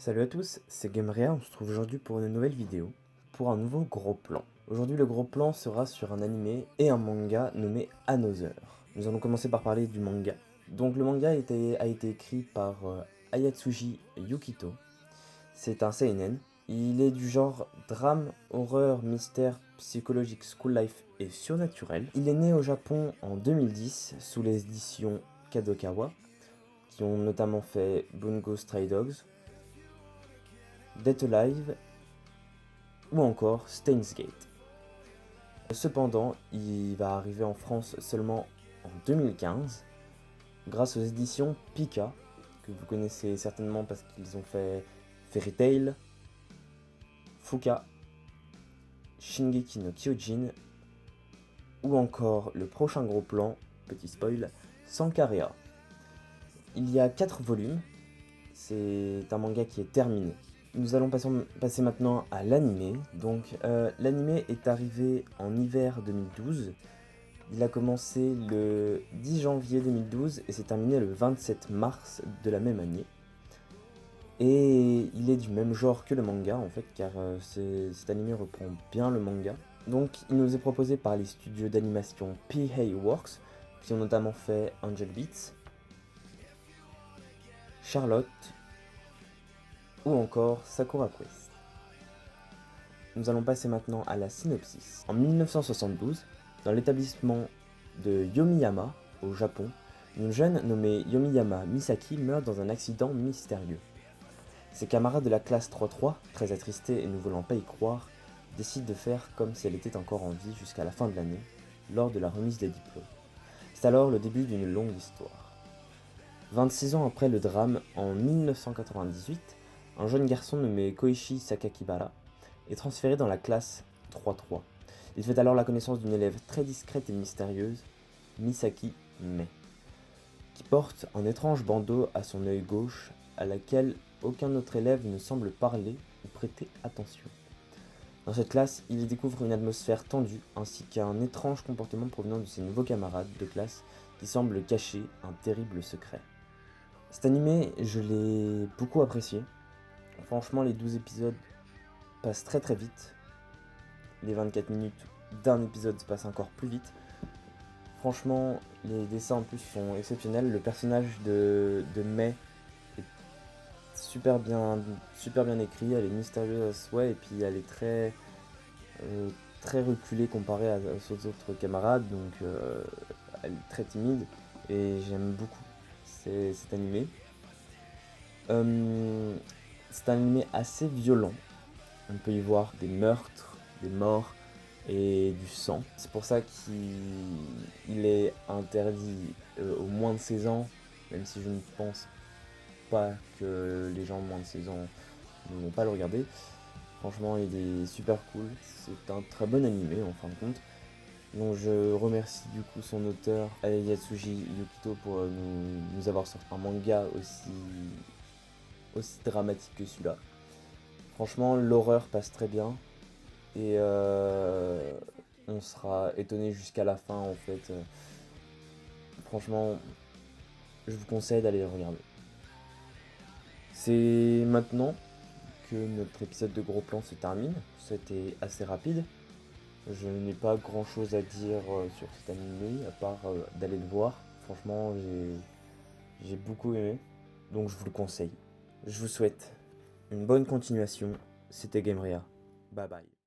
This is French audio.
Salut à tous, c'est Gamerea, on se trouve aujourd'hui pour une nouvelle vidéo, pour un nouveau gros plan. Aujourd'hui le gros plan sera sur un animé et un manga nommé Another. Nous allons commencer par parler du manga. Donc le manga a été écrit par Ayatsuji Yukito. C'est un seinen. Il est du genre drame, horreur, mystère, psychologique, school life et surnaturel. Il est né au Japon en 2010 sous les éditions Kadokawa, qui ont notamment fait Bungo Stray Dogs, Dead Alive ou encore Steins Gate. Cependant, il va arriver en France seulement en 2015 grâce aux éditions Pika, que vous connaissez certainement parce qu'ils ont fait Fairy Tail, Fuka, Shingeki no Kyojin ou encore le prochain gros plan, petit spoil, Sankarea. Il y a 4 volumes, c'est un manga qui est terminé. Nous allons passer maintenant à l'animé. Donc l'animé est arrivé en hiver 2012. Il a commencé le 10 janvier 2012 et s'est terminé le 27 mars de la même année. Et il est du même genre que le manga en fait, car cet animé reprend bien le manga. Donc il nous est proposé par les studios d'animation PA Works, qui ont notamment fait Angel Beats, Charlotte ou encore Sakura Quest. Nous allons passer maintenant à la synopsis. En 1972, dans l'établissement de Yomiyama, au Japon, une jeune nommée Yomiyama Misaki meurt dans un accident mystérieux. Ses camarades de la classe 3-3, très attristés et ne voulant pas y croire, décident de faire comme si elle était encore en vie jusqu'à la fin de l'année, lors de la remise des diplômes. C'est alors le début d'une longue histoire. 26 ans après le drame, en 1998, un jeune garçon nommé Koichi Sakakibara est transféré dans la classe 3-3. Il fait alors la connaissance d'une élève très discrète et mystérieuse, Misaki Mei, qui porte un étrange bandeau à son œil gauche à laquelle aucun autre élève ne semble parler ou prêter attention. Dans cette classe, il y découvre une atmosphère tendue ainsi qu'un étrange comportement provenant de ses nouveaux camarades de classe qui semblent cacher un terrible secret. Cet animé, je l'ai beaucoup apprécié. Franchement, les 12 épisodes passent très très vite. Les 24 minutes d'un épisode se passent encore plus vite. Franchement, les dessins en plus sont exceptionnels. Le personnage de Mei est super bien écrit. Elle est mystérieuse à souhait et puis elle est très reculée comparée à ses autres camarades. Donc elle est très timide et j'aime beaucoup cet animé. C'est un animé assez violent. On peut y voir des meurtres, des morts et du sang. C'est pour ça qu'il est interdit aux moins de 16 ans, même si je ne pense pas que les gens moins de 16 ans ne vont pas le regarder. Franchement, il est super cool. C'est un très bon animé en fin de compte. Donc je remercie du coup son auteur, Ayatsuji Yukito, pour nous avoir sorti un manga aussi dramatique que celui-là. Franchement, l'horreur passe très bien. Et on sera étonné jusqu'à la fin en fait. Franchement, je vous conseille d'aller le regarder. C'est maintenant que notre épisode de gros plan se termine. C'était assez rapide. Je n'ai pas grand chose à dire sur cet animé, à part d'aller le voir. Franchement, j'ai beaucoup aimé. Donc je vous le conseille. Je vous souhaite une bonne continuation. C'était Gamerea. Bye bye.